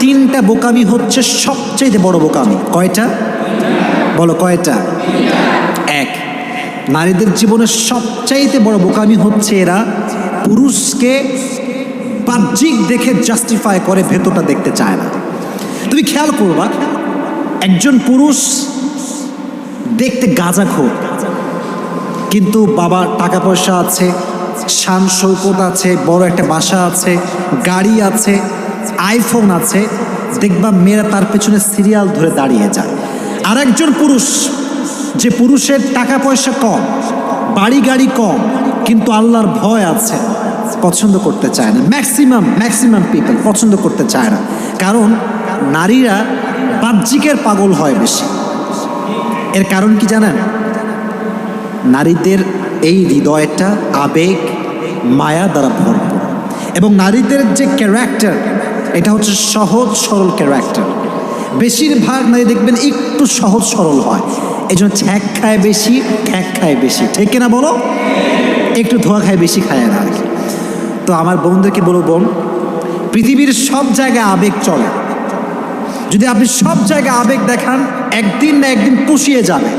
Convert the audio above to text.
তিনটা বোকামি হচ্ছে সবচেয়ে বড় বোকামি। কয়টা বলো, কয়টা? এক, নারীদের জীবনের সবচাইতে বড় বোকামি হচ্ছে এরা পুরুষকে বাহ্যিক দেখে জাস্টিফাই করে, ভেতরটা দেখতে চায় না। তুমি খেয়াল করবা, একজন পুরুষ দেখতে গাঁজাখোর, কিন্তু বাবার টাকা পয়সা আছে, শান শৌকত আছে, বড় একটা বাসা আছে, গাড়ি আছে, আইফোন আছে, দেখবা মেয়েরা তার পেছনে সিরিয়াল ধরে দাঁড়িয়ে যায়। আর একজন পুরুষ, যে পুরুষের টাকা পয়সা কম, বাড়ি গাড়ি কম, কিন্তু আল্লাহর ভয় আছে, পছন্দ করতে চায় না। ম্যাক্সিমাম পিপল পছন্দ করতে চায় না, কারণ নারীরা বাহ্যিকের পাগল হয় বেশি। এর কারণ কি জানেন? নারীদের এই হৃদয়টা আবেগ মায়া দ্বারা ভরপুর, এবং নারীদের যে ক্যারেক্টার, এটা হচ্ছে সহজ সরল ক্যারেক্টার। বেশিরভাগ নারী দেখবেন একটু সহজ সরল হয়, এই জন্য ছ্যাঁক খায় বেশি, খ্যাক খায় বেশি, ঠিক কিনা বলো? একটু ধোয়া খায় বেশি, খায় না আর কি। তো আমার বোনদেরকে বলবো, বোন, পৃথিবীর সব জায়গায় আবেগ চলে। যদি আপনি সব জায়গায় আবেগ দেখান, একদিন না একদিন পুষিয়ে যাবে।